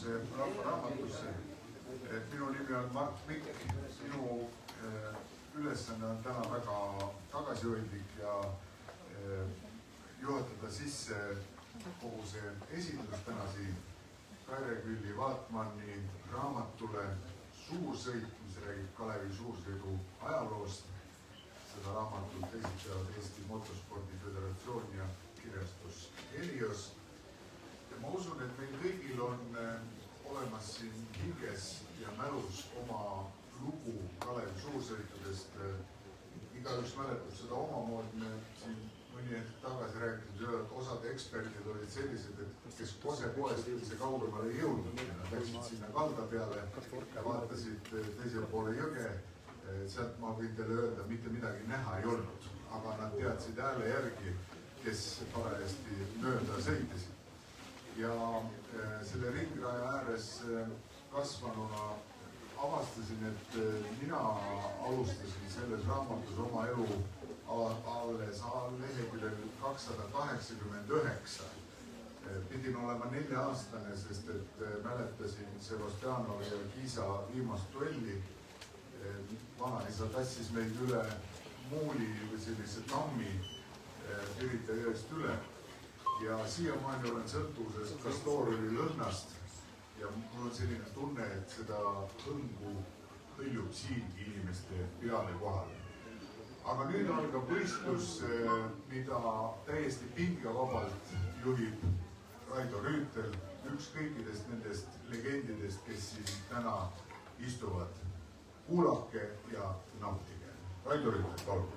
Paljulõngasse rahvaraamatusse. Minu nimi on Mart Mikk. Minu ülesanne on täna väga tagasihoidlik ja juhatada sisse kogu see esitlus täna siin Kaire Külli Vaatmanni raamatule Suursõit, mis räägib Kalevi suursõidu ajaloost. Seda raamatut esitavad Eesti Motorspordi Föderatsioon ja kirjastus Helios. Ja ma usun, et meil kõigil on olemas siin hinges ja mälus oma lugu Kalevi suursõitudest. Igaüks mäletab seda omamoodi. Me siin mõni hetk tagasi rääkisime, et osad eksperdid olid sellised, et kes Kosepoest üldse kaugemale ei jõudnud. Nad läksid sinna kalda peale ja vaatasid teisel poole jõge. Sealt ma võin teile öelda, mitte midagi näha ei olnud, aga nad teadsid hääle järgi, kes parajasti mööda sõitisid. Ja selle ringraja ääres kasvanuna avastasin, et mina alustasin selles raamatus oma elu alles leheküljel 289. Pidin olema 4-aastane, sest et mäletasin Sebastianovi ja Kiisa viimast duelli. Vanaisa tassis meid üle muuli või sellise tammi Pirita jõest üle. Ja siiamaani olen sõltuvuses Kastorili lõhnast ja mul on selline tunne, et seda hõngu hõljub siingi inimeste peale kohal. Aga nüüd algab võistlus, mida täiesti pingevabalt juhib Raido Rüütel, üks kõikidest nendest legendidest, kes siin täna istuvad. Kuulake ja nautige. Raido Rüütel, palun.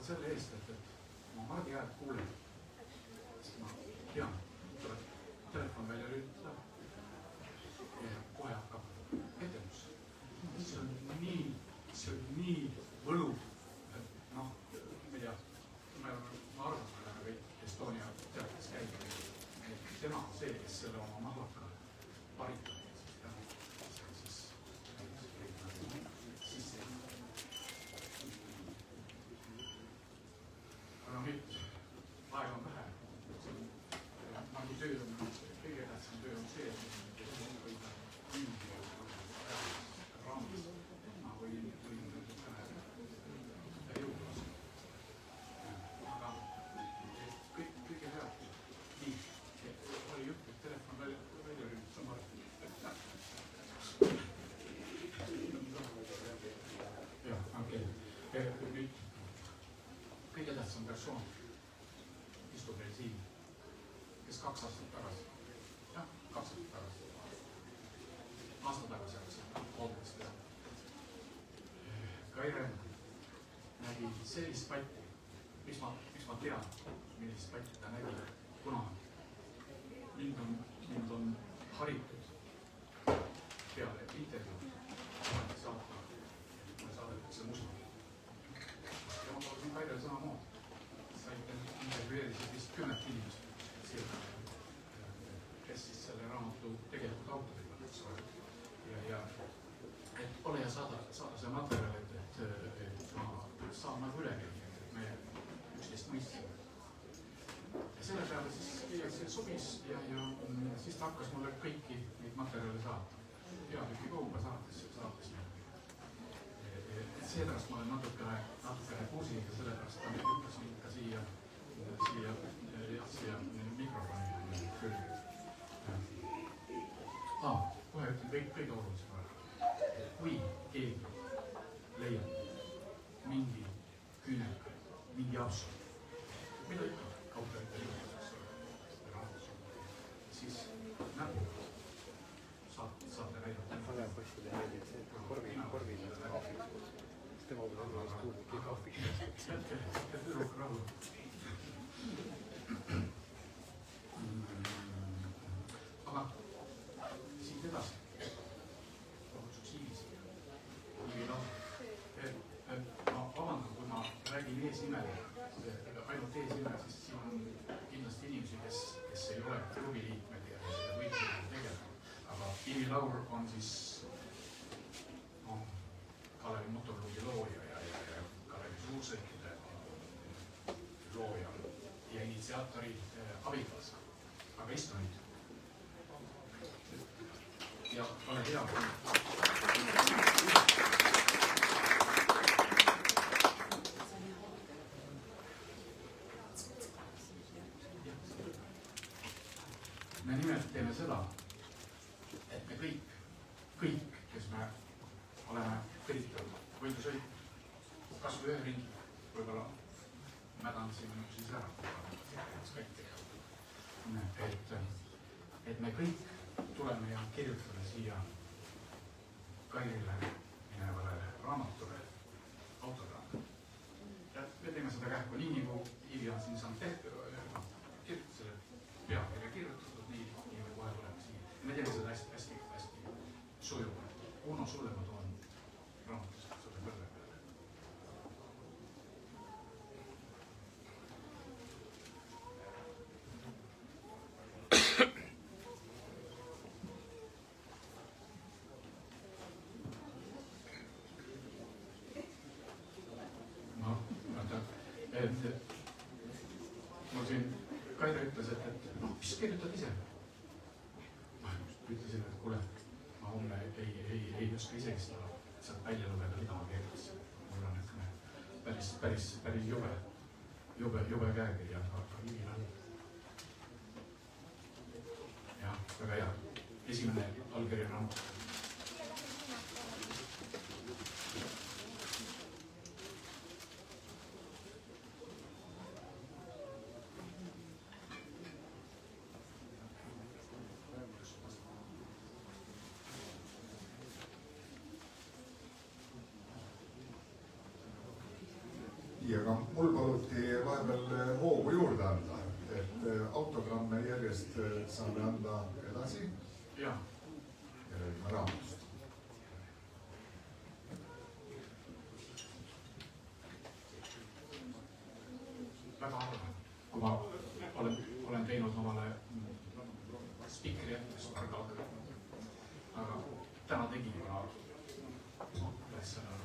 Selle eest, et ma Mardi häält kuulen, sest ma tean, tuleb telefon välja lülitada ja kohe hakkab etendus. See on nii võluv, et noh, ma ei tea, ma arvan, et Estonia teates käib, et tema on see, kes selle oma mahlaka paritab. Aeg on vähe. Nagu töö on, kõige tähtsam töö on see, et võida raamis. Ma võin jõudas. Aga kõige head. Nii, oli jutt, et telefon välja rüüd sama. Jah, okei. Nüüd kõige tähtsam persoon istub meil siin, kes 2 aastat tagasi, jah, 2 aastat tagasi, aasta tagasi oleks hooldes teha. Kaire nägi sellist patti, miks ma tean, millist patti ta nägi kunagi. Mind on haritud peale intervjuud, saadetakse musta. Ja ma palusin Kairel samamoodi. Intervjueerisid vist 10 inimest, kes siis selle raamatu tegelikult autorid on. Ja et ole ja saada see materjal, et ma saan nagu üle käia, et me üksteist mõistsime. Ja selle peale siis see sobis ja siis ta hakkas mulle kõiki neid materjale saata. Peatüki kaupa saates. Seepärast ma olen natukene kursiga, sellepärast ta lükkasin ka siia mikrofoni külge. Kohe ütlen kõige olulisem ära. Kui keegi leiab mingi küüneka, mingi apsu, mida ikka kauplejate juhtus, siis näpu saate näidata. Vanem poissile meeldib see, et korvil on ahviks. Tema võib-olla kuulub kõik ahviks. Tüdruk rahu. Aga siit edasi. Kutsuks hilis. Ma vabandan, kui ma eesnimel, ainult eesnimel, siis siin on kindlasti inimesi, kes ei ole klubi liikmed ja seda võiks tegeleda. Aga Ivi Laur on siis Kalevi motorklubi looja ja Kalevi suursõitide looja ja initsiaatori abikaasa. Aga istu nüüd. Ja ole hea. Me nimelt teeme seda, et me kõik, kes me oleme kõrgitanud võidusõit, kas või ühe ringi, võib-olla mädan siin siis ära, et me kõik tuleme ja kirjutame siia Kairile minevale raamatule autogrammi. Ja me teeme seda kähku nii, nagu Ivi on siin saanud tehtud, selle pealkirja kirjutatud, nii me kohe tuleme siia. Me teeme seda hästi sujuvalt. Uno, sulle ma toon raamatust selle kõrve peale. Mul siin Kaire ütles, et mis kirjutad ise? Ma ütlesin, et kuule, ma homme ei oska isegi seda sealt välja lugeda, mida ma kirjutasin. Mul on päris jube käekiri, aga Ivil on. Jah, väga hea. Esimene allkiri on raamat. Aga mul paluti vahepeal hoogu juurde anda, et autogramme järjest saame anda edasi ja räägime raamatust. Väga harva, kui ma olen teinud omale spikri jätmist, aga täna tegin, kuna ülesanne on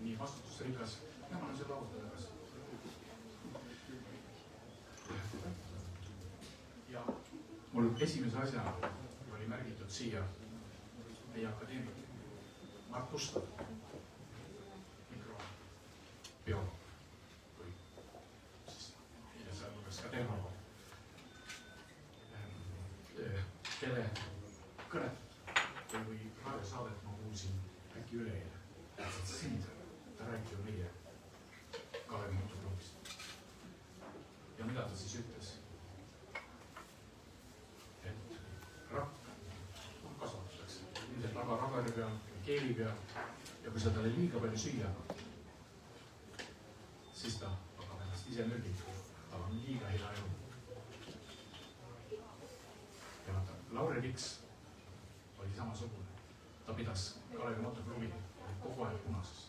nii vastutusrikas. Ja ma olen seda auto tagasi. Ja mul esimese asjana oli märgitud siia meie akadeemik Mart Pustav, mikrobioloog, või siis hiljem luges ka tehnoloog, kelle kõnet või raadiosaadet ma kuulsin äkki üleeile. Ta räägib ju meie Kalevi motorklubist. Ja mida ta siis ütles? Et rakk kasvatatakse ilmselt ragari peal, keeli peal ja kui sa talle liiga palju süüa, siis ta hakkab ennast ise nördima. Tal on liiga hea elu. Ja vaata, Lauri Viks oli samasugune. Ta pidas Kalevi motorklubi kogu aeg punases.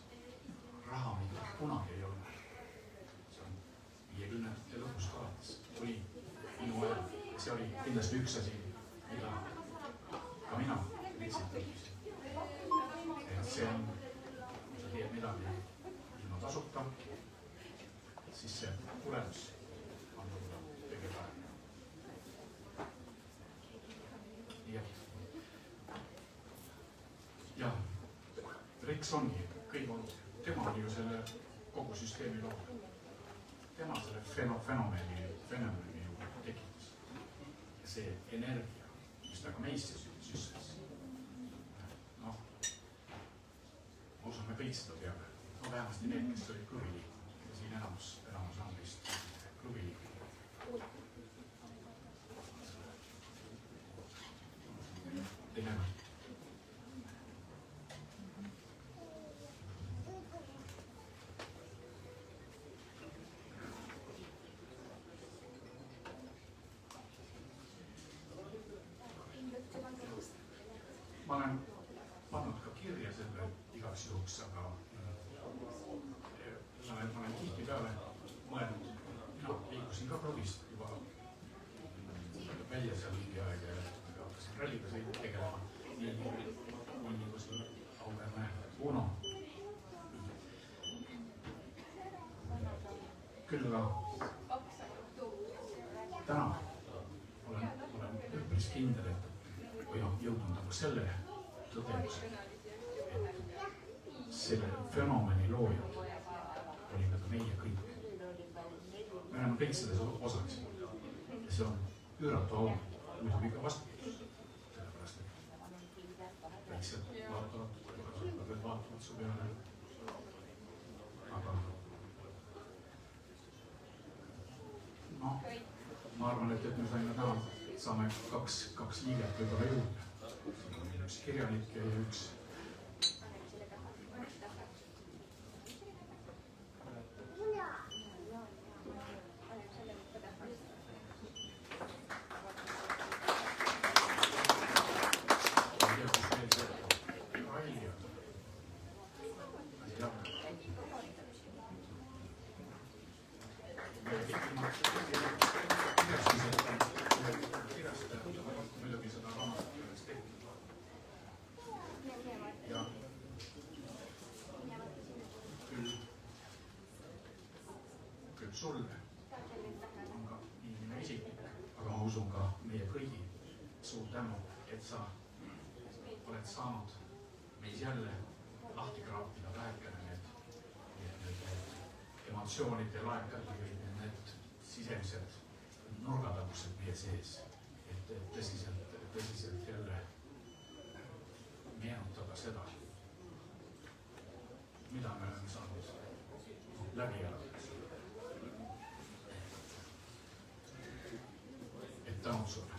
Raha mida kunagi ei ole. See on 50 lõpust alates. Tuli minu ajal. See oli kindlasti üks asi, mida ka mina lihtsalt õppisin. Et see on, kui sa teed midagi ilma tasuta, siis see tulemus on võib-olla kõige parem. Ja Riks ongi kõige olulisem. Tema oli ju selle kogu süsteemi loob. Tema selle fenomeni ju tekitas. Ja see energia, mis ta ka meisse süstas. Noh, ma usun, me kõik seda teame. No vähemasti need, kes olid klubiliikmed. Ja siin enamus on vist klubiliikmed. Teine. Ma olen pannud ka kirja selle igaks juhuks, aga ma olen tihtipeale nii nagu siin auväärne Uno. Küll aga täna olen üpris kindel, et või jõudnud nagu selle tõdemusega, et selle fenomeni loojad olid nagu meie kõik. Me oleme kõik selles osaks ja see on üüratu au, muidugi ka vastutus, sellepärast et väiksed vaatavad su peale. Aga noh, ma arvan, et me saame kaks liiget võib-olla juurde. Üks kirjanik ja üks sulle on ka inimene isiklik, aga ma usun ka meie kõigi suur tänu, et sa oled saanud meis jälle lahti kraapida vähekene need emotsioonide laekad või need sisemised nurgatagused meie sees, et tõsiselt jälle meenutada seda, mida me oleme saanud läbi elada. Tänud sulle.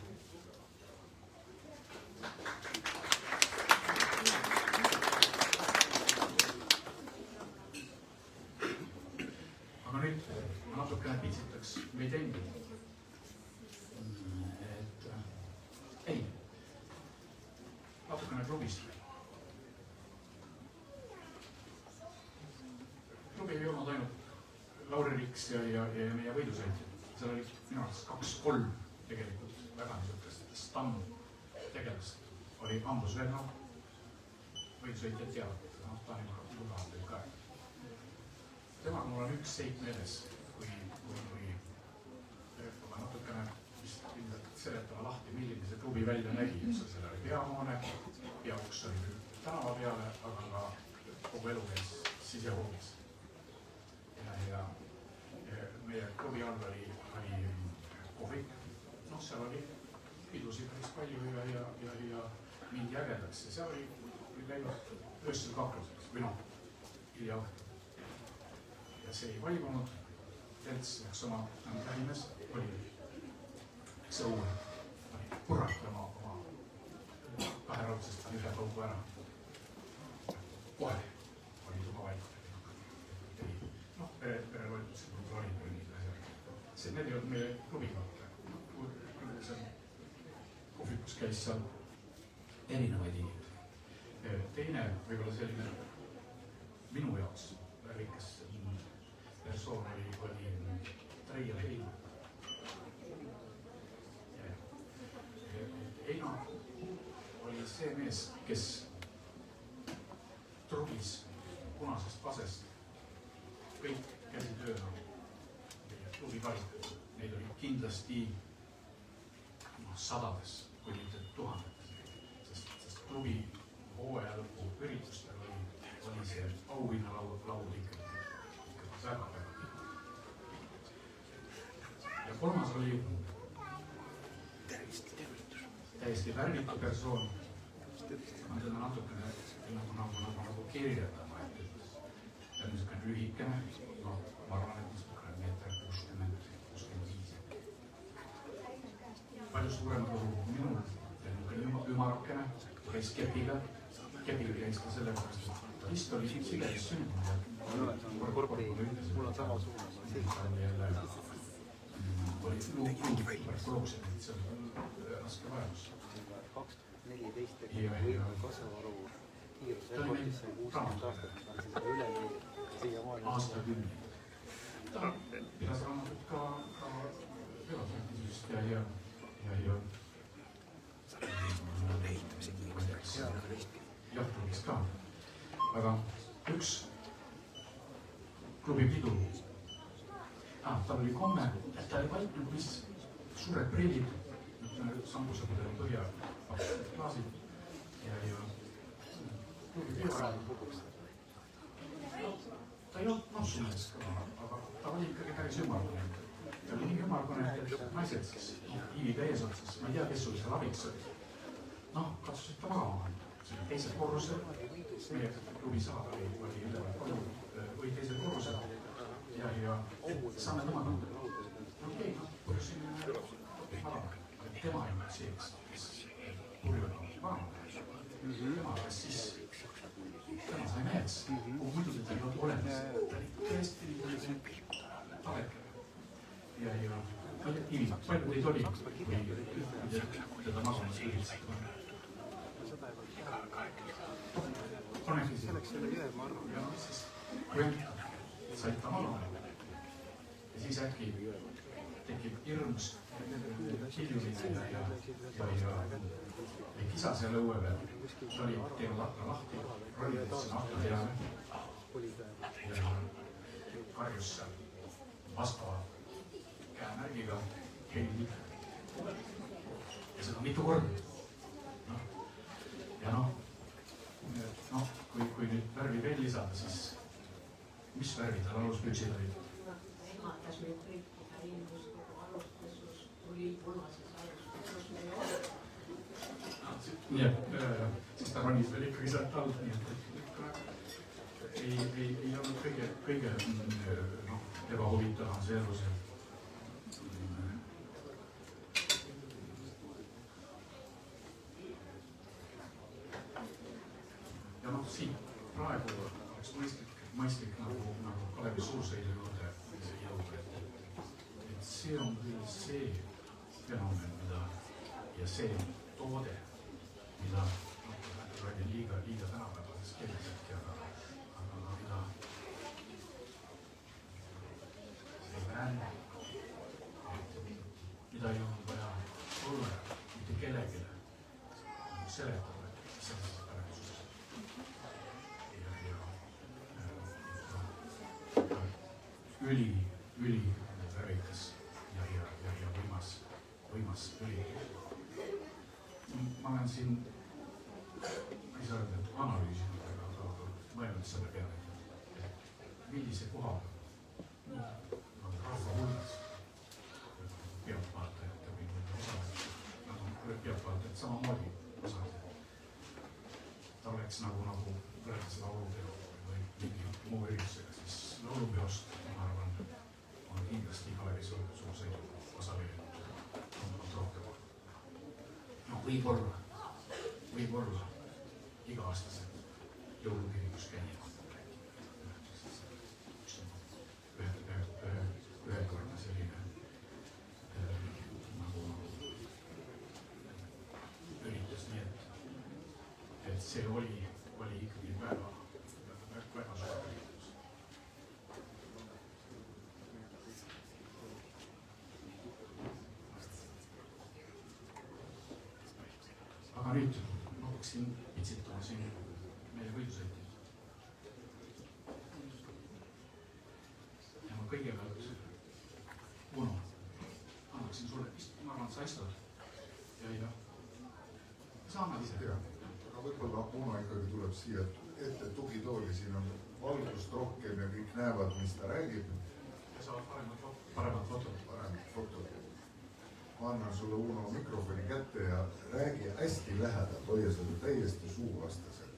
Aga nüüd ma natukene pitsitaks meid endid. Natukene klubist. Klubi ei olnud ainult Lauri Riks ja meie võidusõitjad. Seal oli minu arvates 2-3 tegelikult väga niisugust stamm-tegelast. Oli Ambus Venno, võidusõitjad teavad, ta on juba teil ka. Temaga mul on üks seik meeles, kui ma natukene vist ilmselt seletama lahti, milline see klubi välja nägi. Seal oli peahoone, peauks oli tänava peale, aga ka kogu elu käis sisehoovis. Ja meie klubi all oli kohvik. Seal oli pidusid päris palju ja mindi ägedaks. Ja seal oli läinud öösel kakluseks või noh, hilja õhtu. Ja see ei vaibunud. Telts läks oma lähimes, oli see õue. Kurat oma kaheraudsest pani ühe kaugu ära. Kohe oli tuba vaid. Noh, pereloetused võib-olla olid või mingid asjad. Need ei olnud meie klubiga. Kohvikus käis seal erinevaid inimesi. Teine võib-olla selline minu jaoks värvikas persoon oli Treier Heino. Heino oli see mees, kes trugis punasest pasest kõik käsitööna klubi karitas. Neid oli kindlasti sadades, kui mitte tuhandetes, sest klubi hooaja lõpu üritustel oli see auhinnalaud ikka väga pikk. Ja kolmas oli täiesti värvitu persoon. Ma teda natukene nagu kirjeldama, et ta on niisugune lühikene, ma arvan, et niisugune meeter 60-65. Palju suurem kui minul, niisugune ümarakene, käis kepiga käis ka selle pärast, et ta vist oli Sigeris sündinud. Mul on sama suuna. Oli tuberkuloos, et see oli raske vajadus. 2014 kasvuvaru kiirusrekordis sai 60 aastat üle aastakümneid. Ta pidas raamatut ka velotreppisust ja Jahtrubis ka. Aga üks klubi pidu. Tal oli komme, et ta oli vaiknud, mis suured prillid, sambusapudel põhja klaasid ja klubi pidu ajal. Ta ei olnud napsumees, aga ta oli ikkagi päris ümmargune. Ta oli nii ümmargune, et naised siis Iiviga eesotsas, ma ei tea, kes sul seal abiks oli. Katsusid ta magama. See oli teisel korrusel. Meie klubi saada oli üleval kodu või teisel korrusel. Ja saame tema kanda. Okei, põhjusin magama. Tema ei olnud see, kes purjuna magama. Tema käes siis. Tema sai mees. Muidu ta ei olnud olemas. Ta oli tõesti talekene. Ja Iivi, palju teid oli, kui teda magamas üldist? 3 ja siis said ta magama. Ja siis äkki tekib hirmus hiljumine ja kisa seal õue peal. Ta oli teinud akna lahti, rollides sinna akna peale ja karjus seal vastava käemärgiga Heili. Ja seda mitu korda. Kui nüüd värvi veel lisada, siis mis värvi tal aluspüksid olid? Ehmatas meid kõiki, ta ilmus kogu aluspessus, tuli punases aluspessus meil oli. Nii et siis ta ronis veel ikkagi sealt all, nii et ei olnud kõige ebahuvitavam see elus. Ja siin praegu oleks mõistlik nagu Kalevi Suursõidu juurde jõuda, et see on küll see fenomen, ja see toode, mida räägin liiga tänapäevases keeles, aga see bränd, mida ei olnud vaja olla mitte kellelegi seletada, selles pärevuses. Üli värvikas ja võimas üli. Ma olen siin, ma ei saa öelda, et analüüsinud, aga mõelnud selle peale, et millise koha rahva hulgas pealtvaatajate või pealtvaatajad samamoodi osad. Ta oleks nagu võrreldes laulupeo või mingi muu üritusega, siis laulupeost, ma arvan, on kindlasti Kalevi Suursõidu osalejaid rohkem. Võib-olla iga-aastased jõulukirikus käivad. Ühekordne selline nagu üritus, nii et see oli ikkagi väga suur üritus. Aga nüüd ma hakkasin pitsitama siin meie võidusõitjaid. Ja ma kõigepealt, Uno, annaksin sulle vist, ma arvan, et sa istud. Ja saame ise. Aga võib-olla Uno ikkagi tuleb siia ette tugitooli, siin on valgust rohkem ja kõik näevad, mis ta räägib. Ja saavad paremat fotot. Ma annan sulle Uno mikrofoni kätte ja räägi hästi lähedalt, hoia seda täiesti suuvastaselt.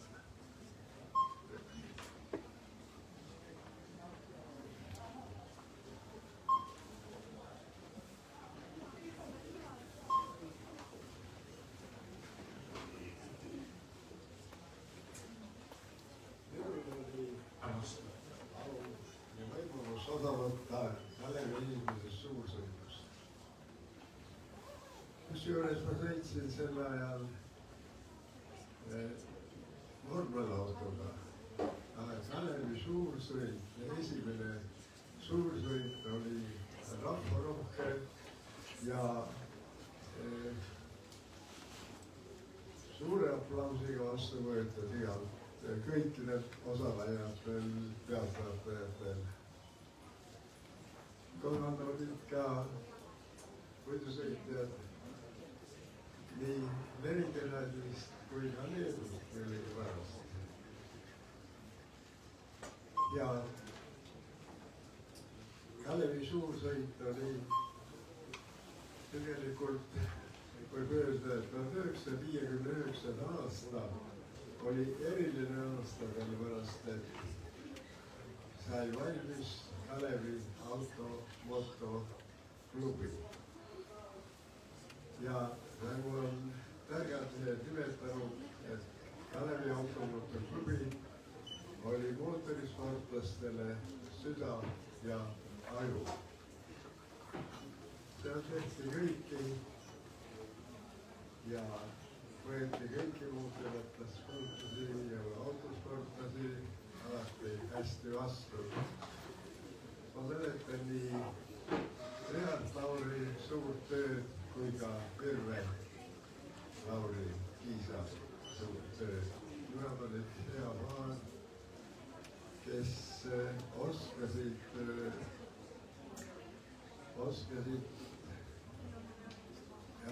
Võimalus osa võtta Kalevi esimesest suursõidust. Kusjuures ma sõitsin sel ajal vormelautoga. Kalevi suursõit ja esimene suursõit oli rahvarohke ja aplausiga vastu võetud igalt kõikidelt osalejatel, pealtvaatajatel. Kohal olid ka võidusõitjad nii Leningradi kui ka Leedust millegipärast. Ja Kalevi suursõit oli tegelikult, võib öelda, et 1959. aasta oli eriline aasta, sellepärast et sai valmis Kalevi automotoklubi. Ja nagu on targad nimetanud, et Kalevi automotoklubi oli mootorisportlastele süda ja aju. Seal tehti kõiki ja võeti kõiki mootorisportlasi ja autosportlasi alati hästi vastu. Ma mäletan nii Realt Lauri suurt tööd kui ka Irve Lauri Kiisa suurt tööd. Nad olid hea maan, kes oskasid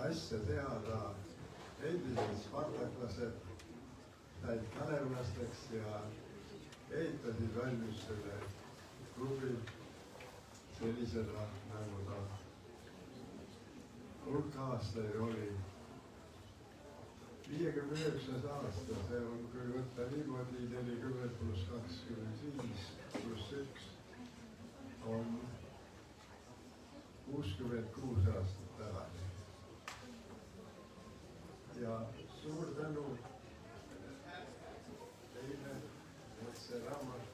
asja teada. Endised spartaklased said kalevlasteks ja ehitasid valmis selle klubi sellisena, nagu ta hulk aastaid oli. 59. aasta, see on, kui võtta niimoodi 40 pluss 25 pluss 1 on 66 aastat tagasi. Ja suur tänu teile, et see raamat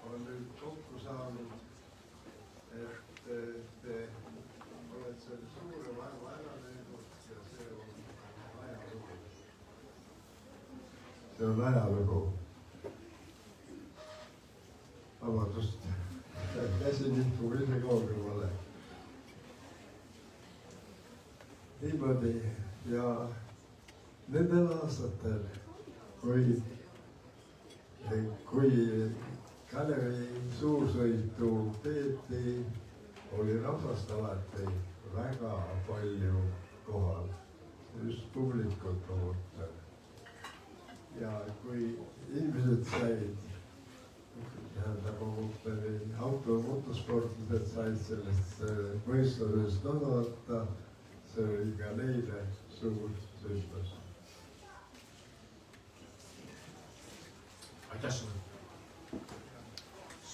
on nüüd kokku saanud, et te olete selle suure vaeva ära teinud ja see on ajalugu. See on ajalugu. Vabandust, käsi nihkub ise kaugemale. Niimoodi ja nendel aastatel, kui Kalevi suursõitu peeti, oli rahvast alati väga palju kohal, just publikut ootel. Ja kui inimesed said, automotosportlased said sellest võistlusest osaleda, see oli ka neile suur sündmus. Aitäh sulle!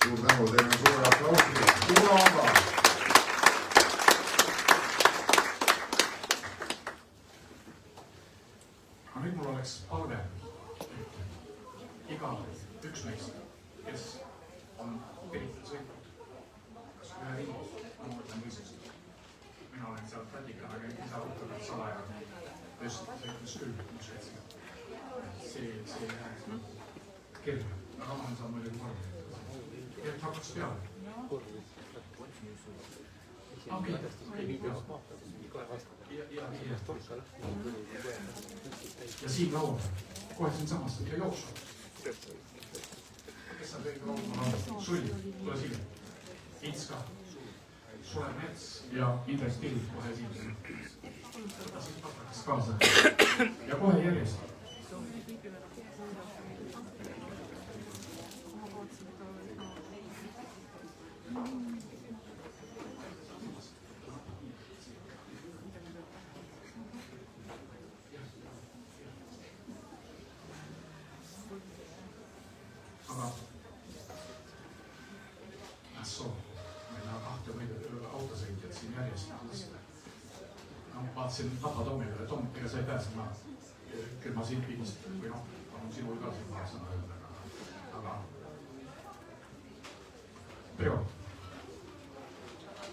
Suur tänu, teeme suure aplausi. Suur amba! Aga nüüd mul oleks palve iga üks meist, kes on Pirital sõitnud, kas ühe ringi, ma mõtlen võistlust. Mina olen seal Pradiga, aga ise autoga salaja sõitmus küll, mis sõitsin. See ei lähe kerge, aga ma saan muidugi korda. Et hakkas peale. Ja siin laua, kohe siin samas ja jooksu. Kes on kõige laua? Sulli, tule siia. Ints ka. Sulev Mets ja Indrek Still kohe siin. Võta siin patakas kaasa. Ja kohe järjest. Aga ässoo, meil on kahte autosõitjad siin järjest. Vaatasin Tapa Tommile, et Tom, ega sa ei pääse maha. Küll ma siin pidist, või noh, on sinul ka siin paar sõna öelda, aga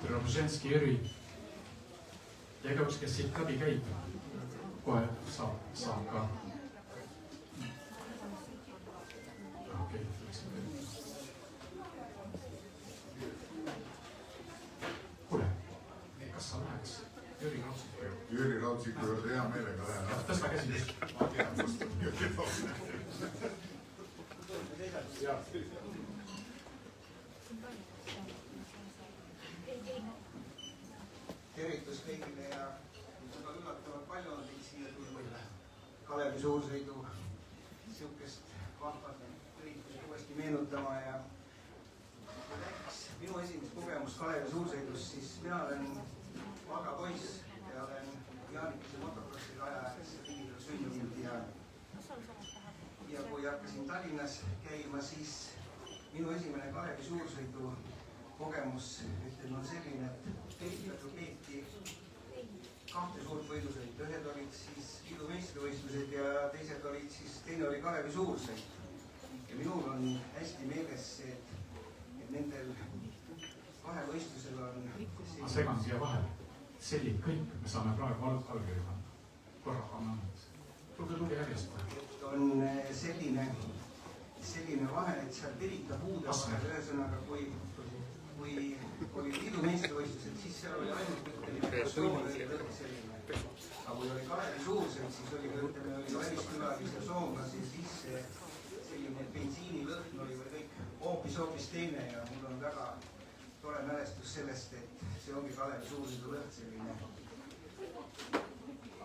Preobrazhenski Jüri ja ega üks, kes siit läbi käib, kohe saab ka. Okei, kuule, kas sa läheks Jüri Raudsepp? Jüri Kautsiku juurde hea meelega lähen. Tõsta käsi just. Ma tean, kust on tervitus kõigile ja väga üllatavalt palju on teid siia tulnud Kalevi suursõidu sihukest vahvat üritust uuesti meenutama ja minu esimest kogemust Kalevi suursõidus, siis mina olen Valga poiss ja olen Jaanikese motokrossi raja ääres Riigikogu sündinud ja kui hakkasin Tallinnas käima, siis minu esimene Kalevi suursõidu kogemus on selline, et peeti kahte suurt võidusõitu, ühed olid siis liidu meistrivõistlused ja teine oli Kalevi suursõit. Ja minul on hästi meeles see, et nendel kahel võistlusel on... Ma segan siia vahel. Selline kõik, me saame praegu allkirja panna. Korra annamaks. Tulge järjest. Et on selline vahe, et seal Pirita puude vahel, ühesõnaga, kui oli liidu meistrivõistlused, siis seal oli ainult selline. Aga kui oli Kalevi suursõit, siis oli väliskülalise soomlasi, siis selline bensiinilõhn oli või kõik hoopis teine ja mul on väga tore mälestus sellest, et see ongi Kalevi suursõidu lõhn selline,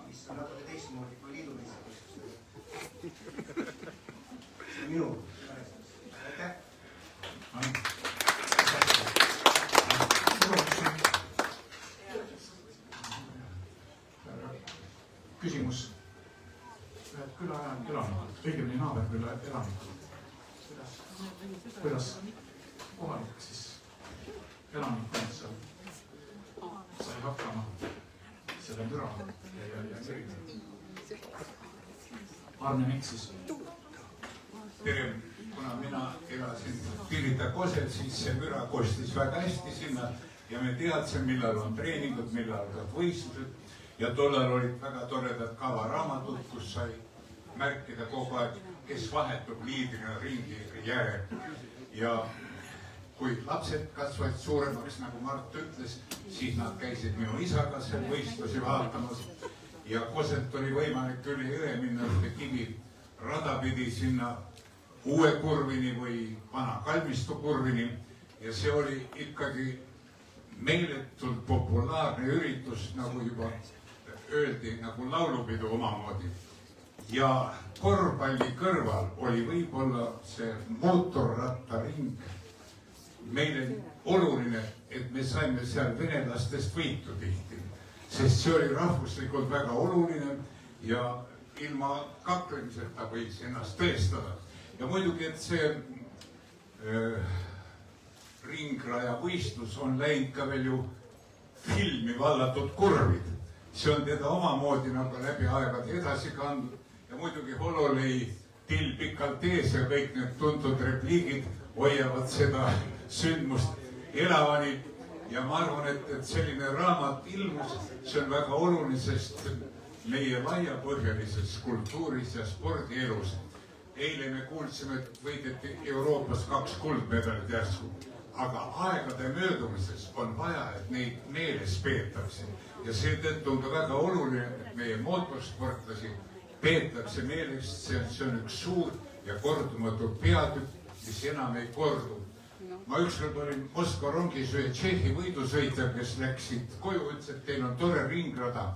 mis on natuke teistmoodi kui liidu meistrivõistlused. See on minu mälestus. Aitäh! Küsimus. Ühed külaelanikud, õigemini naaberküla elanikud. Kuidas kohalik siis elanikud sai hakkama selle müraga ja Arne Mets siis? Tere, kuna mina elasin Pirita Koset, siis see müra kostis väga hästi sinna ja me teadsime, millal on treeningud, millal on võistlused. Ja tollal olid väga toredad kavaraamatud, kus sai märkida kogu aeg, kes vahetub liidrina ringi järel. Ja kui lapsed kasvasid suuremaks, nagu Mart ütles, siis nad käisid minu isaga seal võistlusi vaatamas. Ja Koselt oli võimalik üle jõe minna ühte kivi rada pidi sinna uue kurvini või vana kalmistu kurvini. Ja see oli ikkagi meeletult populaarne üritus, nagu juba öeldi, nagu laulupidu omamoodi. Ja korvpalli kõrval oli võib-olla see mootorrattaring meile oluline, et me saime seal venelastest võitu tihti, sest see oli rahvuslikult väga oluline ja ilma kaklemiseta võiks ennast tõestada. Ja muidugi, et see ringraja võistlus on läinud ka veel ju filmi Vallatud kurvid. See on teda omamoodi nagu läbi aegade edasi kandnud ja muidugi Hololei Till pikalt ees ja kõik need tuntud repliigid hoiavad seda sündmust elavani. Ja ma arvan, et selline raamat ilmus, see on väga oluline, sest meie laiapõhjalises kultuuris ja spordielus. Eile me kuulsime, et võideti Euroopas 2 kuldmedalit järsku. Aga aegade möödumises on vaja, et neid meeles peetakse. Ja seetõttu on ka väga oluline, et meie mootorsportlasi peetakse meeles, see on üks suur ja kordumatu peatükk, mis enam ei kordu. Ma ükskord olin Moskva rongis ühe Tšehhi võidusõitja, kes läksid koju, ütles, et teil on tore ringrada.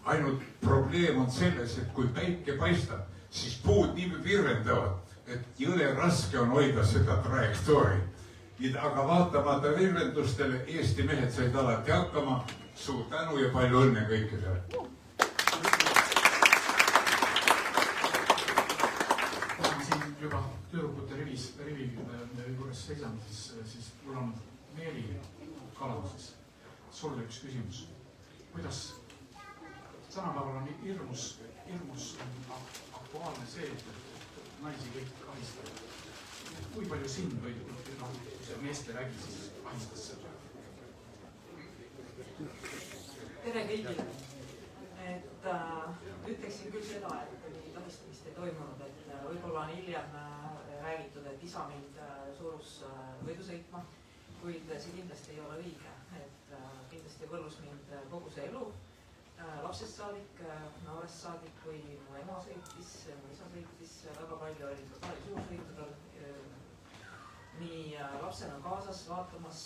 Ainult probleem on selles, et kui päike paistab, siis puud nii virvendavad, et jõle raske on hoida seda trajektoori. Aga vaatamata virvendustele Eesti mehed said alati hakkama. Suur tänu ja palju õnne kõikidele. Kuna ma siin juba tüdrukute rivi juures seisan, siis mul on Meeli Kalamuses sulle üks küsimus. Kuidas tänapäeval on hirmus aktuaalne see, et naisi kõik ahistavad. Kui palju sind või see meeste vägi siis ahistas seda? Tere kõigile. Ütleksin küll seda, et mingit ahistamist ei toimunud, et võib-olla on hiljem räägitud, et isa mind surus võidu sõitma, kuid see kindlasti ei ole õige, et kindlasti võlus mind kogu see elu lapsest saadik, noorest saadik, kui mu ema sõitis, mu isa sõitis, väga palju oli totaali suursõitudel. Nii lapsena kaasas vaatamas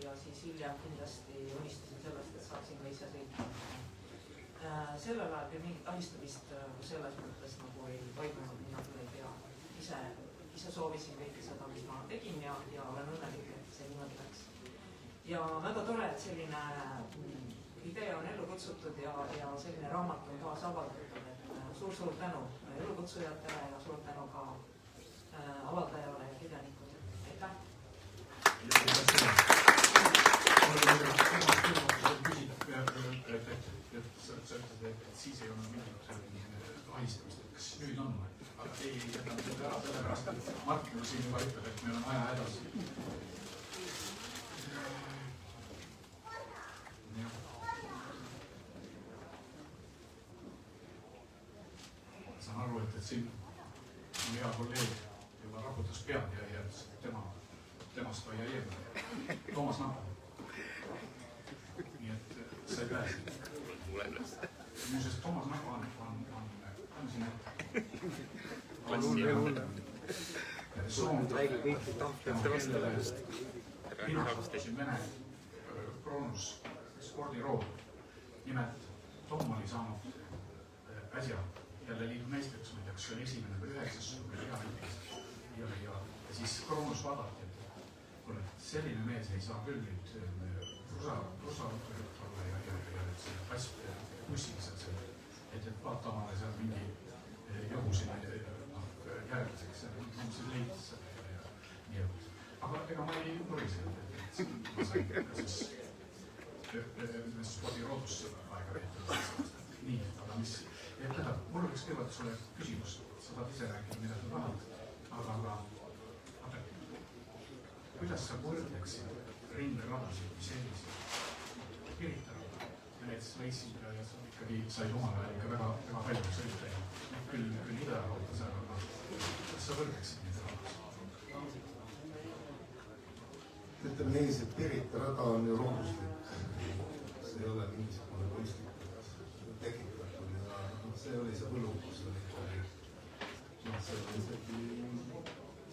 ja siis hiljem kindlasti unistasin sellest, et saaksin ka ise sõita. Sellel ajal küll mingit ahistamist selles mõttes nagu ei toimunud, mina küll ei tea. Ise soovisin kõike seda, mis ma tegin ja olen õnnelik, et see niimoodi läks. Ja väga tore, et selline idee on ellu kutsutud ja selline raamat on taas avaldatud. Suur tänu elukutsujatele ja suur tänu ka avaldajale ja kirjanikule. Aitäh! Sa ütlesid, et siis ei olnud mingit ahistamist, et kas nüüd on? Aga ei jätame seda ära sellepärast, et Martin siin juba ütleb, et meil on aja hädas. Saan aru, et siin on hea kolleeg juba raputas pead ja ütles, et temast hoia eemale. Toomas Napa. Nii et sa ei pääse. Muuseas, Toomas Napa on siin ette. Räägi kõiki tahtjate vastavust. Mina kasutasin Vene Kroonus spordiroodu. Nimelt Tom oli saanud äsja jälle liidu meistriks, ma ei tea, kas see oli esimene või 9. või hea näiteks. Ja siis Kroonus vaadati, et kuule, selline mees ei saa küll nüüd rusavõttu olla ja bussiga seal, et vaata omale seal mingi johu sinna järgmiseks, see leidis seda. Aga ega ma ei nurise, et ma sain siis spordiroodus aega veetud. Nii, aga mis? Tähendab, mul oleks kõigepealt sulle küsimus, sa tahad ise rääkida, mida sa tahad, aga kuidas sa võrdleksid ringradasid või selliseid Pirita ja näiteks võisid ja sa ikkagi said omal ajal ikka väga palju sõita ja küll Ida-Euroopas, aga kuidas sa võrdleksid neid radasid? Ütleme niiviisi, et Pirita rada on ju looduslik. See ei ole mingisugune kunstlikult tekitatud ja see oli see võlukus, see oli isegi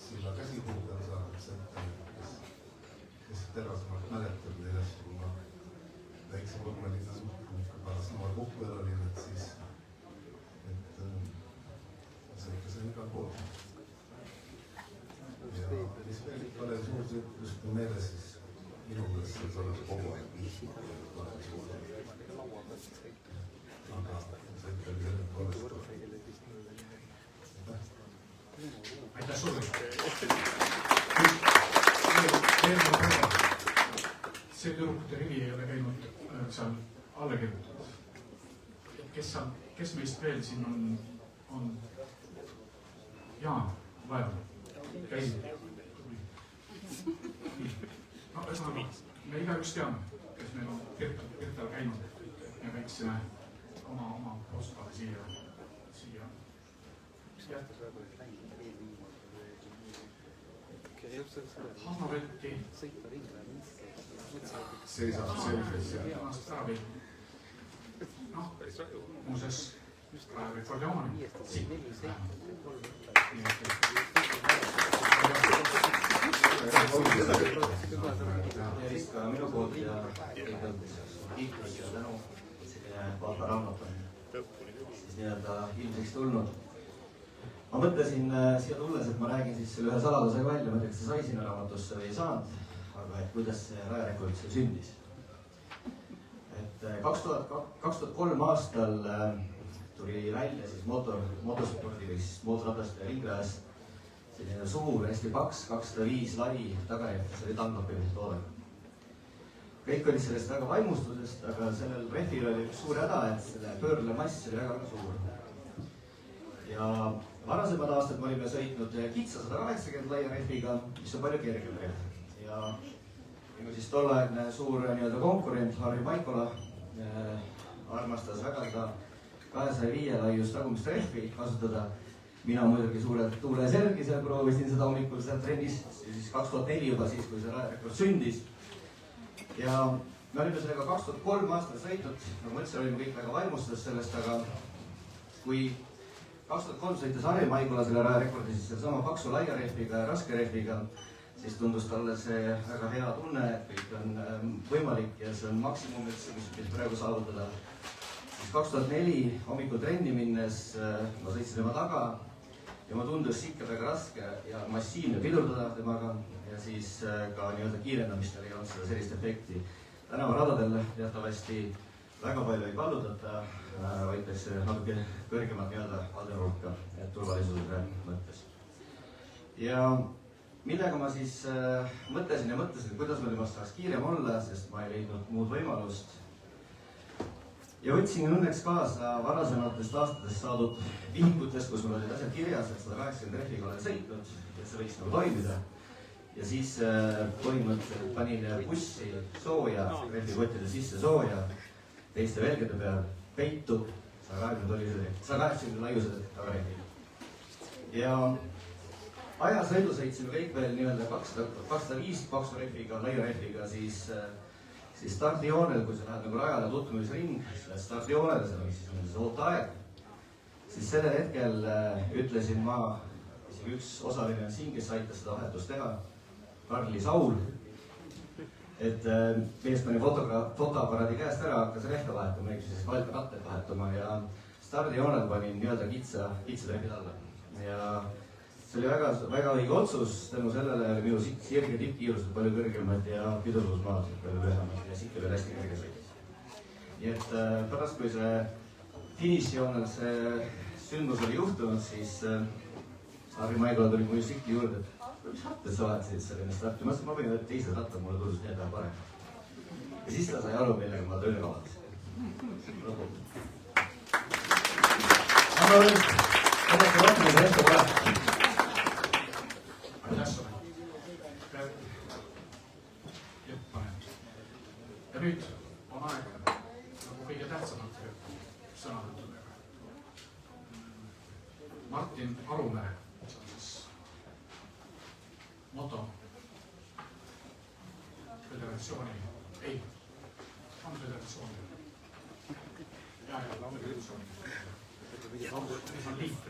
silla käsipuud on saanud sõita, kes terasemalt mäletab neljast, kui ma väikse vormelina pärast noor kukvel olin, et siis sõitasin igal pool. Ja mis veel palju suursõitlust on meeles, siis minu meelest see tuleb kogu aeg viisi. Aga see ikkagi jälle poolest. Aitäh sulle! See tüdrukute rivi ei ole käinud seal alla kirjutatud. Kes meist veel siin on Jaan Vaev? Käinud? No ühesõnaga, me igaüks teame, kes meil on Pirtal käinud, et me võiksime oma postkaali siia jätta. Hanno Vetti seisab selges ja ennast ära veel. Noh, muuseas, praegu Fordeoni siit vähemalt. Tervist ka minu poolt ja kiitus ja tänu, et selline vaba raamat on siis nii-öelda ilmsiks tulnud. Ma mõtlesin siia tulles, et ma räägin siis selle ühe saladusega välja, ma ei tea, kas see sai sinna raamatusse või ei saanud, aga et kuidas see Raerekord üldse sündis. Et 2003 aastal tuli välja siis motospordi või siis mootorratast ja ringrajast selline suur, hästi paks, 205 lai tagajärg, see oli Dunlopi toode. Kõik olid sellest väga vaimustusest, aga sellel rehvil oli üks suur häda, et selle pöörlemass oli väga suur. Ja varasemad aastad me olime sõitnud kitsa 180 laia rehviga, mis on palju kergem rehv. Ja minu siis tolleaegne suur nii-öelda konkurent Harri Maikola armastas väga seda 205 laiust tagumist rehvi kasutada. Mina muidugi suurelt tuules järgis ja proovisin seda hommikul seal trennis, siis 2004 juba siis, kui see Raerekord sündis. Ja me olime sellega 2003 aastal sõitnud, nagu ma ütlesin, olime kõik väga vaimustatud sellest, aga kui 2003 sõitis Harri Maigula selle rajarekordi siis sellesama paksu laia rehviga ja raske rehviga, siis tundus talle see väga hea tunne, et kõik on võimalik ja see on maksimum, mis praegu saavutada. Siis 2004 hommikul trenni minnes ma sõitsin tema taga ja ma tundus ikka väga raske ja massiivne pidurdada temaga ja siis ka nii-öelda kiirendamistel ei olnud seda sellist efekti. Tänavaradadel teatavasti väga palju ei kallutata, võetakse natuke kõrgemat nii-öelda valderulka turvalisuse mõttes. Ja millega ma siis mõtlesin, kuidas ma temast saaks kiirem olla, sest ma ei leidnud muud võimalust. Ja võtsin õnneks kaasa varasematest aastatest saadud vihingutest, kus mul olid asjad kirjas, et 180 rehviga olen sõitnud, et see võiks nagu toimida. Ja siis põhimõtteliselt panin bussi sooja, rehvikottide sisse sooja, teiste velgede peal peitu, 180 laiused tagarehvid. Ja ajasõidu sõitsime kõik veel nii-öelda 205 paksu rehviga, laia rehviga, siis stardijoonel, kui sa lähed nagu rajale tutvumisring, siis lähed stardijoonele, see oli siis ooteaeg, siis sellel hetkel ütlesin ma, isegi üks osaline on siin, kes aitas seda vahetust teha, Karli Saul, et mees pani fotoaparaadi käest ära, hakkas rehve vahetama, siis katted vahetama ja stardijoonel panin nii-öelda kitsa rehvid alla. Ja see oli väga õige otsus, tänu sellele minu sirge tippkiirused palju kõrgemad ja pidurdusmaad palju lühemad ja siit veel hästi kõrge sõitis. Nii et pärast, kui see finišijoonel see sündmus oli juhtunud, siis Harri Maigula tuli mu sikli juurde, et mis rattas sa oled selline starti, ma mõtlesin, ma võin võtta teised rattad, mulle tundus need on parem. Ja siis ta sai aru, millega ma tööle kavatsin. Aga nüüd, ennast rohkem seda ette pole. Ja nüüd on aeg nagu kõige tähtsamate sõnavõttudega. Martin Arumäe, Moto Föderatsiooni, ei, on Föderatsiooni. Ja, Föderatsiooni. On liit.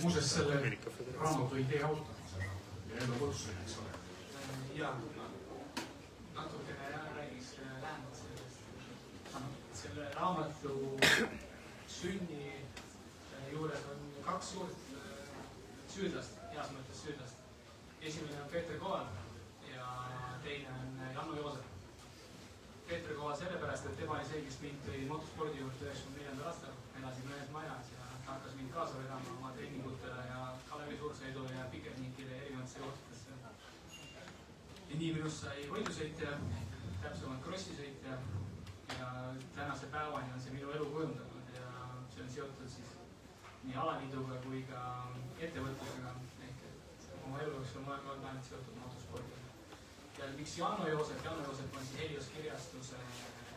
Muuseas, selle raamatu idee autor ja elu kutsuja, eks ole. Ja, natukene räägiks lähemalt sellest. Selle raamatu sünni juures on kaks suurt süüdlast, heas mõttes süüdlast. Esimene on Peeter Koval ja teine on Janno Joosep. Peeter Koval sellepärast, et tema oli see, kes mind tõi motospordi juurde 1994. aastal. Elasime ühes majas ja hakkas mind kaasa vedama oma treeningutele ja Kalevi suursõidu ja pikendikile erinevatesse kohtadesse. Ja nii minust sai võidusõitja, täpsemalt krossisõitja ja tänase päevani on see minu elu kujundanud ja see on seotud siis nii alaliiduga kui ka ettevõtlusega ehk et oma elu jooksul on olnud ainult seotud motospordiga. Ja miks Janno Joosep? Janno Joosep on siis Helios kirjastuse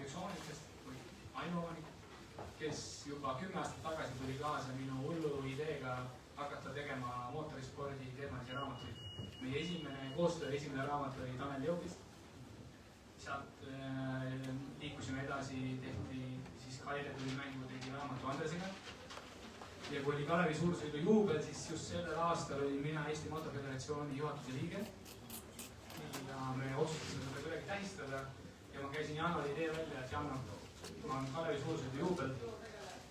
üks omanikest või ainuomanik, kes juba 10 aastat tagasi tuli kaasa minu hullu ideega hakata tegema mootorispordi teemalisi raamatuid. Meie esimene koostöö, esimene raamat oli Tanel Jõupist. Sealt liikusime edasi, tehti siis Kaire tuli mängu, tegi raamatu Andresega. Ja kui oli Kalevi suursõidu juubel, siis just sellel aastal olin mina Eesti Motoföderatsiooni juhatuse liige. Ja me otsustasime seda kuidagi tähistada ja ma käisin Jannole idee välja, et Janno, ma olen Kalevi suursõidu juubel,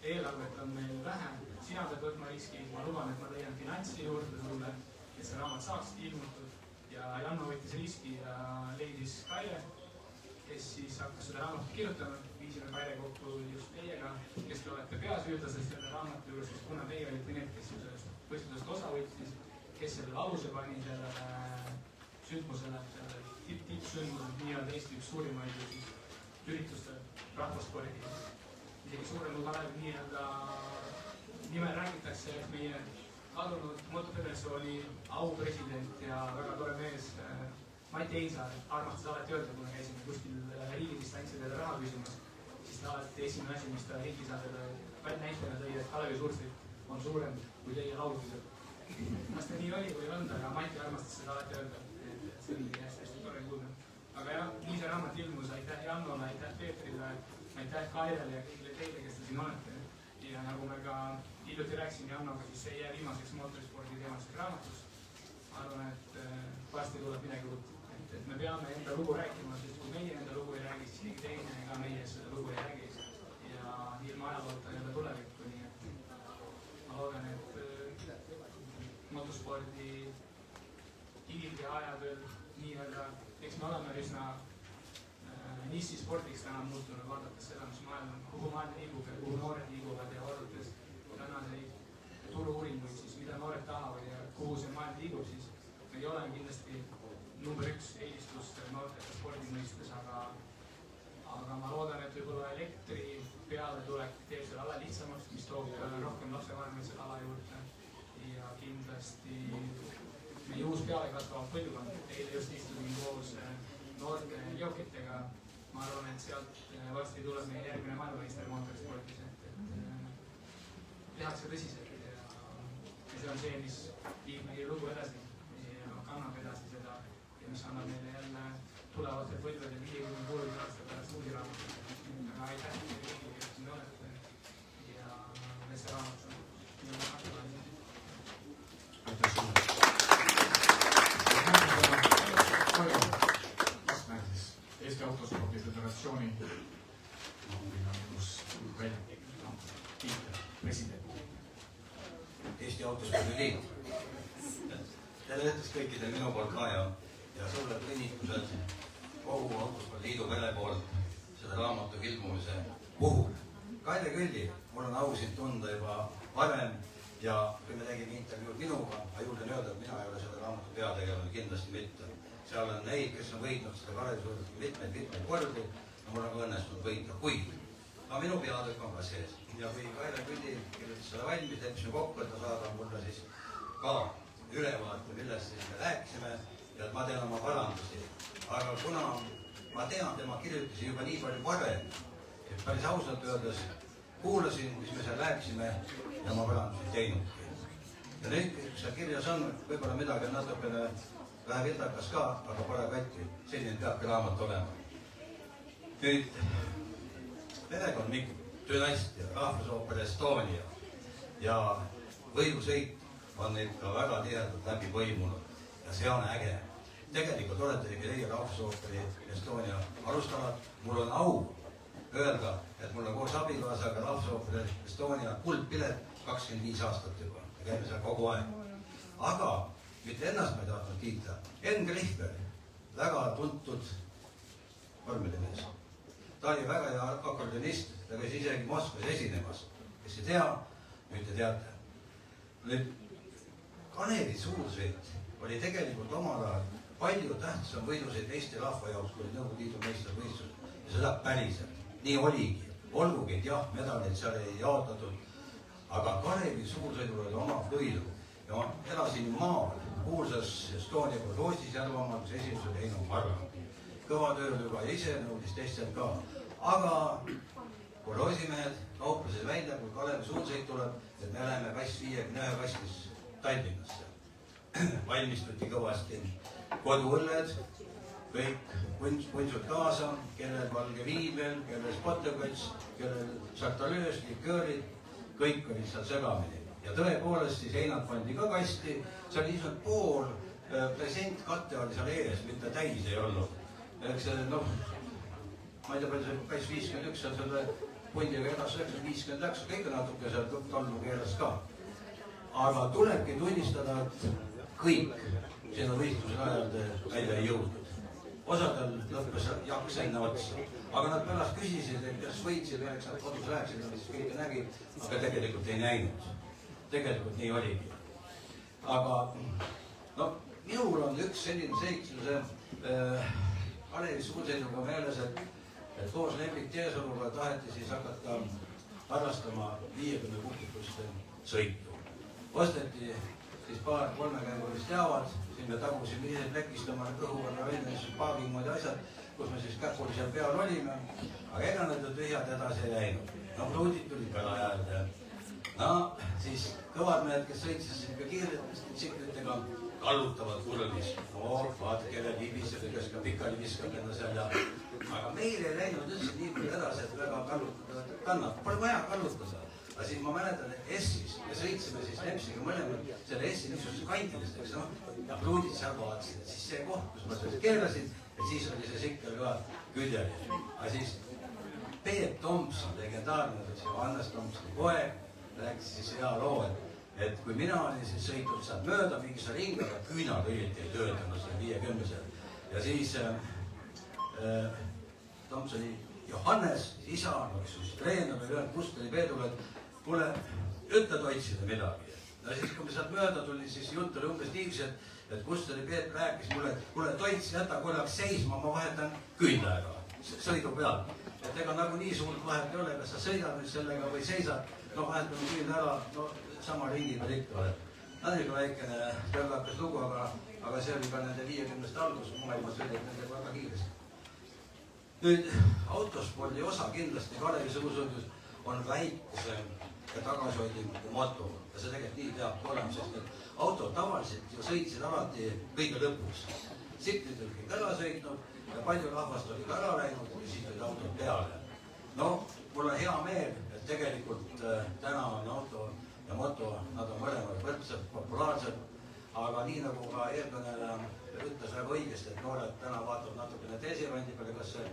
eelarvet on meil vähe, sina pead võtma riski, ma luban, et ma leian finantsi juurde sulle, et see raamat saaks ilmutud ja Janno võttis riski ja leidis Kaire, kes siis hakkas seda raamatut kirjutama, viisime Kaire kokku just teiega, kes te olete peasüüdlased selle raamatu juures, sest kuna teie olite need, kes sellest võistlusest osa võttis, kes selle aluse pani sellele sündmusele, selle tippsündmusele, nii-öelda Eesti üks suurimaid ürituste rahvaspordi, isegi suurem kui Kalevi nii-öelda nimel räägitakse, et meie kadunud Motoföderatsiooni aupresident ja väga tore mees Mati Einsaar armastas alati öelda, kui me käisime kuskil riigidistantsidele raha küsimas, siis ta alati esimene asi, mis ta riigisadele näitena tõi, et Kalevi suursõit on suurem kui teie laulupised. Kas ta nii oli või on, aga Mati armastas seda alati öelda, et see oli hästi tore kuulda. Kairele ja kõigile teile, kes te siin olete. Ja nagu me ka hiljuti rääkisime Jannoga, siis see ei jää viimaseks mootorispordi teemaseks raamatus. Ma arvan, et varsti tuleb midagi uut. Et me peame enda lugu rääkima, sest kui meie enda lugu ei räägi, siis keegi teine ega meie seda lugu ei räägi. Ja ilma ajaloota ei ole tulevikku, nii et ma loodan, et motospordi hilja ajadel nii-öelda, eks me oleme üsna nišispordiks täna muutunud, vaadates seda, mis kuhu maailm liigub ja kuhu noored liiguvad ja vaadates tänaseid turu-uuringuid, siis mida noored tahavad ja kuhu see maailm liigub, siis meil ei ole kindlasti number 1 eelistus noortele spordi mõistes, aga ma loodan, et võib-olla elektri peale tulek teeb selle ala lihtsamaks, mis toob rohkem lapsevanemaid selle ala juurde ja kindlasti meie uus pealekasvav põlvkond. Eile just istusin koos noorte jookitega. Ma arvan, et sealt varsti tuleb meie järgmine maailmameister mootorispordis, et tehakse tõsiselt ja see on see, mis viib meie lugu edasi ja kannab edasi seda ja mis annab meile jälle tulevatel põlvedel 50-60 aasta pärast uusi raamatuid. Aga aitäh teile kõigile, kes siin olete ja see raamat on minu aktuaalne. Aitäh sulle. Eesti Autospordi Föderatsiooni president. Eesti Autospordi Liit. Tere õhtust kõikidel minu poolt ka ja suured õnnitlused kogu Autospordi Liidu pere poolt selle raamatu ilmumise puhul. Kaire Külli, mul on au sind tunda juba varem ja kui me tegime intervjuud minuga, ma julgen öelda, et mina ei ole selle raamatu peategelane kindlasti mitte. Seal on neid, kes on võitnud seda Kalevisurgi mitmeid kordi ja mul on ka õnnestunud võita, kuid aga minu peatükk on ka sees. Ja kui Kaire Külli kirjutas selle valmis, leppisime kokku, et ta saadab mulle siis ka ülevaate, millest siis me rääkisime ja et ma teen oma parandusi. Aga kuna ma tean, tema kirjutasin juba nii palju varem, et päris ausalt öeldes kuulasin, mis me seal rääkisime ja ma parandusi teinudki. Ja nüüd, kus seal kirjas on, võib-olla midagi on natukene vähe vildakas ka, aga pole katti. Selline peabki raamat olema. Nüüd, perekond Mikk, dünastia, Rahvusooper Estonia ja võidusõit on neid ka väga tihedalt läbi põimunud ja see on äge. Tegelikult olete teie Rahvusooperi Estonia alustajad. Mul on au öelda, et mul on koos abikaasaga Rahvusooperi Estonia kuldpilet 25 aastat juba. Me käime seal kogu aeg. Aga mitte ennast ma ei tahtnud kiita. Enn Grihver, väga tuntud vormelimees. Ta oli väga hea akordionist, ta käis isegi Moskvas esinemas. Kes ei tea, nüüd te teate. Nüüd, Kalevi suursõit oli tegelikult omal ajal palju tähtsam võidusõit Eesti rahva jaoks, kui Nõukogude Liidu meistrivõistlused. Ja seda päriselt. Nii oligi. Olgugi, et jah, medaleid seal ei jaotatud. Aga Kalevi suursõidul oli oma võidu. Ja ma elasin maal, kuulsas Estonia kolhoosis Järvamaal, kus esimesed Heino Marra. Kõva tööl ja ise nõudis teistel ka. Aga kolhoosimehed kauplesid välja, kui Kalevi suursõit tuleb, et me läheme kass 51 kastis Tallinnasse. Valmistuti kõvasti koduõlled, kõik puntsud kaasa, kellel valge viin veel, kellel spottekats, kellel sartalöös, liköörid, kõik olid seal segamini. Ja tõepoolest siis heinad pandi ka kasti, see oli lihtsalt pool presentkatte oli seal ees, mitte täis ei olnud. Eks see, noh, ma ei tea, palju see kass 51 on selle pundiga edas 59, kõik natuke seal tallu keeles ka. Aga tulebki tunnistada, et kõik sinna võistluse ajal välja ei jõudnud. Osadel lõppes jaks enne otsa. Aga nad pärast küsisid, et kas võitsid, eks nad kodus rääksid, siis kõike nägi, aga tegelikult ei näinud. Tegelikult nii oligi. Aga no, minul on üks selline seikluse Kalevi suursõiduga meeles, et koos Lembit Teesaluga taheti siis hakata harrastama 50 kukikuste sõitu. Osteti siis paar kolmekäigulist jaavad, siin me tagusime ise plekist oma kõhuvarra välja, paagimoodi asjad, kus me siis käpuli seal peal olime, aga ega need tühjad edasi ei läinud. No pruudid tulid ka lajad. No siis kõvad mehed, kes sõitsid ka kiirete tsiklitega, kallutavad kurvis. No, vaata, kelle libiseb, kes ka pikali viskab enda seal ja aga meil ei läinud üldse nii palju edasi, et väga kallutada kannab, pole vaja kallutada. Aga siis ma mäletan, et S-is me sõitsime siis Nempsiga mõlemad selle S-i niisuguseks kandidest, ja pruudid seal vaatasid, et siis see koht, kus ma sellest keerasin, et siis oli see sikkel ka küljel. Aga siis Peep Tomson, legendaarne, Johannes Tomsoni poeg, rääkis siis hea loo, et kui mina olin siis sõitnud sealt mööda mingisuguse ringaga, küünad õieti ei töötanud seal 50-sel. Ja siis Tomsoni Johannes, isa, kes oli treener, oli öelnud, kust oli Peedule, et kuule, ütled otsida midagi. Ja siis, kui me sealt mööda tuli, siis jutt oli umbes niiviisi, et kust oli Peep rääkis mulle, et kuule, Toits, jäta korraks seisma, ma vahetan küünlaga sõidu peal. Et ega nagu nii suurt vahet ei ole, kas sa sõidad nüüd sellega või seisad, no vahetame küünla ära, no sama ringi peal ikka oled. Nadega väikene töökakas lugu, aga see oli ka nende 50-st algus, maailmas oli nende väga kiiresti. Nüüd, autospordi osa kindlasti Kalevi suusõidus on väiksem ja tagasihoidlikum moto. Ja see tegelikult nii peabki olema, sest need autod tavaliselt ju sõitsid alati kõige lõpuks. Siklid oli kõik ära sõitnud ja palju rahvast oli ka ära läinud ja siis olid autod peale. No, mul on hea meel, et tegelikult täna on auto ja moto, nad on mõlemad võrdselt populaarsed, aga nii nagu ka eelkõneleja ütles väga õigesti, et noored täna vaatavad natukene teise randi peale, kas see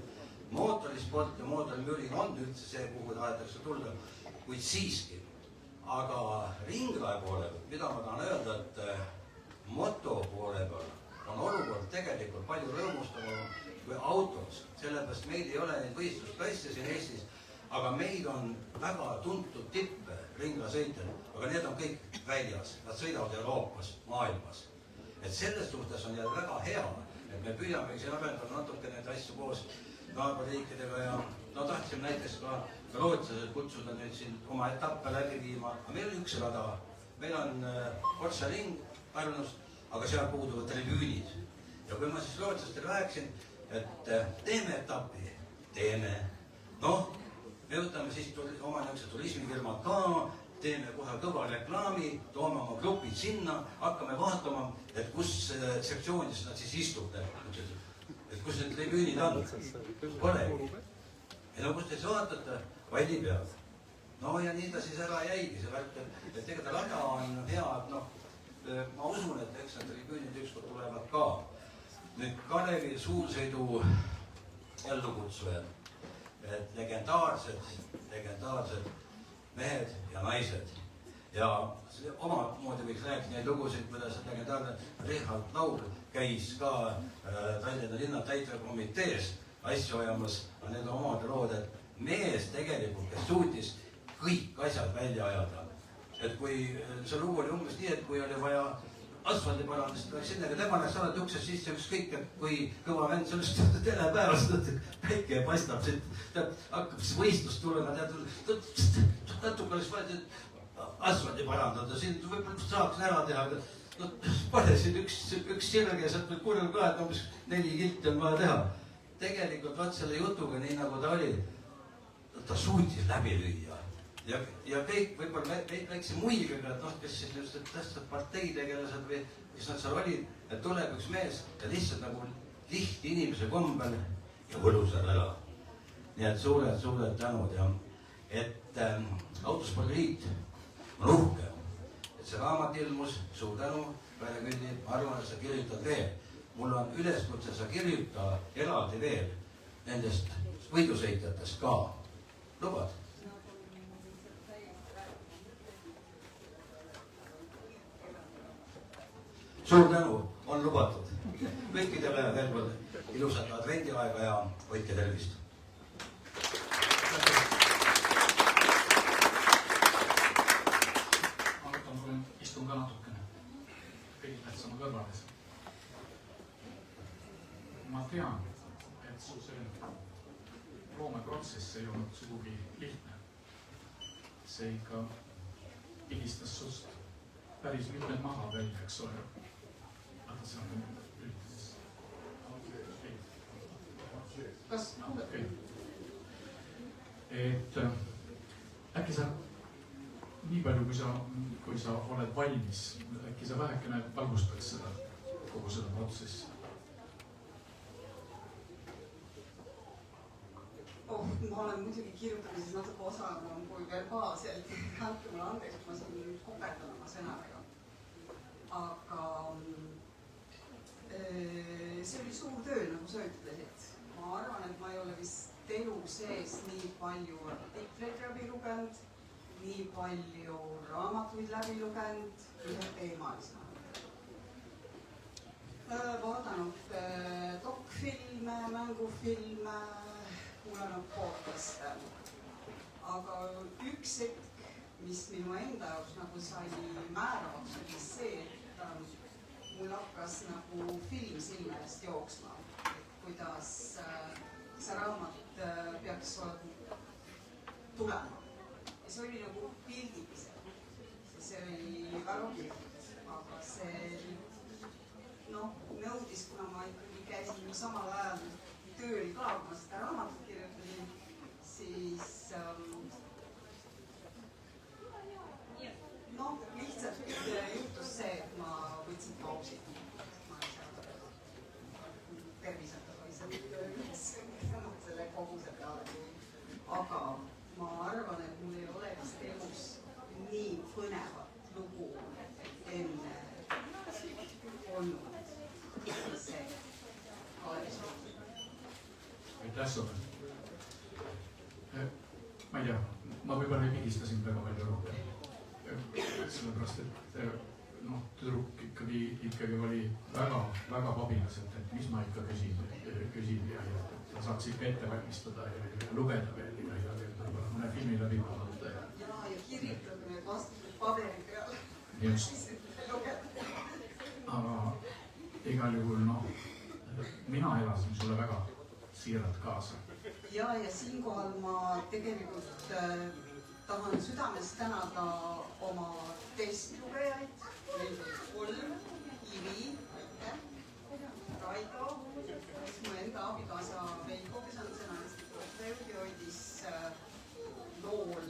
mootorisport ja mootorimürin on üldse see, kuhu tahetakse tulla, kuid siiski. Aga ringraja poole peal, mida ma tahan öelda, et moto poole peal on olukord tegelikult palju rõõmustavam kui autos, sellepärast meil ei ole neid võistlusklasse siin Eestis, aga meil on väga tuntud tippe ringrasõitjad, aga need on kõik väljas, nad sõidavad Euroopas, maailmas. Et selles suhtes on jälle väga hea, et me püüame siin arendada natuke neid asju koos naaberriikidega ja no tahtsime näiteks ka rootslased kutsuda nüüd siin oma etappe läbi viima, aga meil on üks rada, meil on Forza ring Pärnust, aga seal puuduvad tribüünid. Ja kui ma siis rootslastele rääkisin, et teeme etapi, teeme, noh, me võtame siis oma niisuguse turismifirmad ka, teeme kohe kõva reklaami, toome oma grupid sinna, hakkame vaatama, et kus sektsioonis nad siis istub, et kus need tribüünid on. Polegi. Ja no kus te siis vaatate, valli peal. No ja nii ta siis ära jäigi, see värk, et ega ta rada on hea, et noh, ma usun, et eks need tribüünid ükskord tulevad ka. Nüüd Kalevi suursõidu ellukutsujad, et legendaarsed mehed ja naised. Ja oma moodi võiks rääkida neid lugusid, kuidas legendaarne Richard Laur käis ka Tallinna linna täitevkomitees asju ajamas, aga need on omad lood, et mees tegelikult, kes suutis kõik asjad välja ajada. Et kui see lugu oli umbes nii, et kui oli vaja asfaldiparandust, sinnaga tema läks alati uksest sisse ükskõik, et kui kõva vend sellest telepäevast, päike paistab siit, hakkab siis võistlust tulema, natuke oleks vaja asfaldi parandada, siin võib-olla saaks ära teha, no pane siin üks sirge, sealt võib kurjal ka, et umbes 4 kilti on vaja teha. Tegelikult vaat selle jutuga, nii nagu ta oli, ta suutis läbi lüüa. Ja kõik võib-olla väikse muigega, et noh, kes siis just tähtsad parteitegelased või kes nad seal olid, et tuleb üks mees ja lihtsalt nagu liht inimese kombel ja võlus ära. Nii et suured tänud ja et Autospordiliit on uhke, et see raamat ilmus, suur tänu, Väine Külli, ma arvan, et sa kirjutad veel. Mul on üleskutse, sa kirjuta eraldi veel nendest võidusõitjatest ka. Lubad? Suur tänu, on lubatud. Kõikidele veel kord ilusat advendiaega ja hoidke tervist. Istun ka natukene kõige tähtsama kõrvales. Ma tean, et su see loomeprotsess ei olnud sugugi lihtne. See ikka pigistas sust päris mitmed maha välja, eks ole. Aga see on üldis. Kas? Okei. Et äkki sa nii palju, kui sa oled valmis, äkki sa vähekene valgustaks kogu seda protsessi? ma olen muidugi kirjutamises natuke osavam kui verbaalselt, andke mulle andeks, kui ma siin koperdan oma sõnadega. Aga see oli suur töö, nagu sa ütlesid. Ma arvan, et ma ei ole vist elu sees nii palju artikleid läbi lugenud, nii palju raamatuid läbi lugenud, üheteemalisena. Vaadanud dokfilme, mängufilme, kuulanud podcaste. Aga üks hetk, mis minu enda jaoks nagu sai määravaks, oli see, et mul hakkas nagu film silme eest jooksma, kuidas see raamat peaks tulema. Ja see oli nagu pildilisem. See oli väga kihvt, aga see nõudis, kuna ma ikkagi käisin samal ajal tööl ka, kui ma seda raamatut kirjutasin, siis lihtsalt juhtus see, et ma võtsin pausi. Ma ei saa tervisega võisin selle koguse peale. Aga ma arvan, et mul ei ole vist elus nii põnevat lugu enne olnud. Aitäh sulle. Ma ei tea, ma võib-olla ei pigistasin väga palju rohkem. Sellepärast, et tüdruk ikkagi oli väga pabilaselt, et mis ma ikka küsin ja sa saaks ikka ette valmistada ja lugeda veel ja mõne filmi läbi vaadata. Ja kirjutada need vastused paberi peale. Just. Aga igal juhul, mina elasin sulle väga siiralt kaasa. Ja siinkohal ma tegelikult tahan südamest tänada oma testlugejaid, meil oli 3, Ivi, Raido, mu enda abikaasa Veiko, kes on sõnalistik ja hoidis lool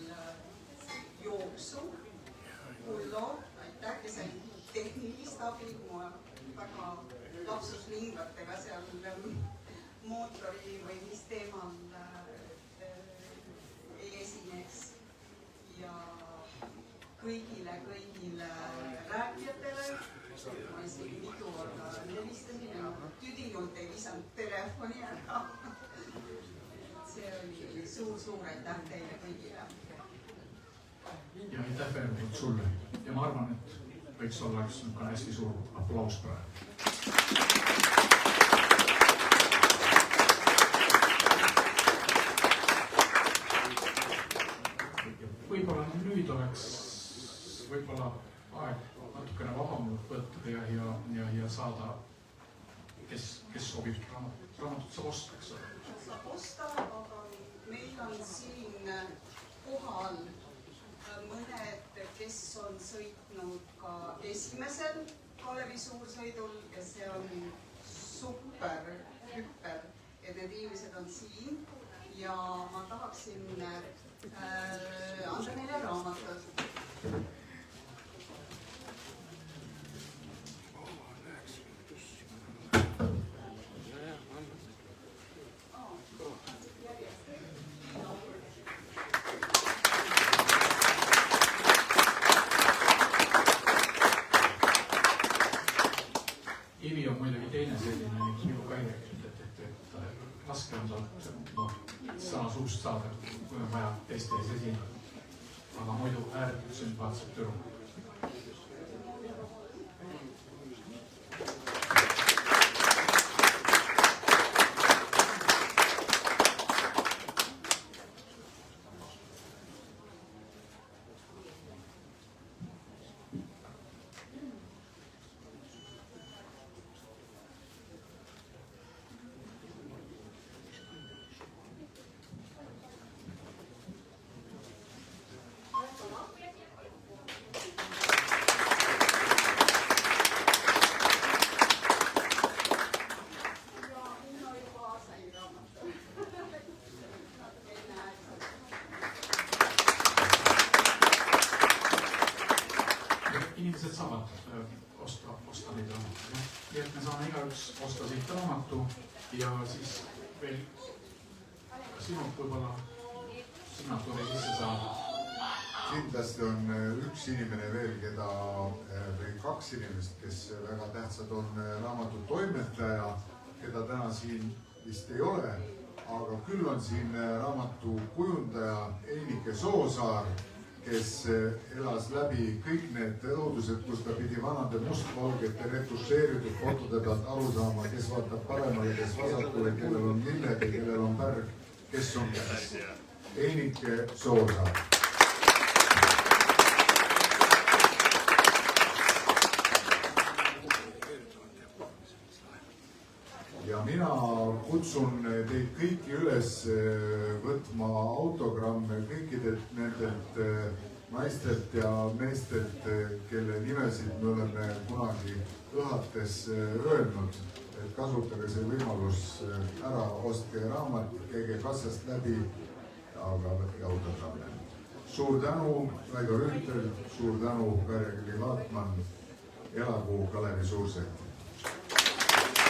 jooksu. Kullo, aitäh, kes on tehnilist abi, ma väga lapsuslingvatega seal mootori või mis teemal ei esineks. Ja kõigile rääkijatele, ma isegi mitu korda helistasin ja tüdinult ei visanud telefoni ära. See oli suur aitäh teile kõigile. Ja aitäh veel kord sulle. Ja ma arvan, et võiks olla üks hästi suur aplaus praegu. Võib-olla nüüd oleks võib-olla aeg natukene vabamalt võtta ja saada, kes sobib raamatut saab osta, eks ole? Saab osta, aga meil on siin kohal mõned, kes on sõitnud ka esimesel Kalevi suursõidul ja see on super hüpper, et need inimesed on siin ja ma tahaksin anda neile raamatud. Ivi on muidugi teine selline, nagu ka ei rääkinud, et raske on sõna suust saada, kui on vaja teiste ees esineda. Aga muidu ääretult sümpaatsed tüdrukud. Inimesed saavad osta neid raamatuid. Nii et me saame igaüks osta siit raamatu ja siis veel sinult võib-olla signatuuri sisse saada. Kindlasti on üks inimene veel, või kaks inimest, kes väga tähtsad on raamatu toimetaja, keda täna siin vist ei ole, aga küll on siin raamatu kujundaja Einike Soosaar, kes elas läbi kõik need õudused, kus ta pidi vanade mustvalgete retušeeritud fotode pealt aru saama, kes vaatab paremale, kes vasakule, kellel on lilled ja kellel on pärg, kes on kes. Einike Soosaar. Ja mina kutsun teid kõiki üles võtma autogramme kõikidelt nendelt naistelt ja meestelt, kelle nimesid me oleme kunagi õhates öelnud, et kasutage see võimalus ära, ostke raamat, käige kassast läbi, aga võtke autogramme. Suur tänu, Raido Rüütel, suur tänu, Kaire Külli-Vaatmann, elagu Kalevi Suursett!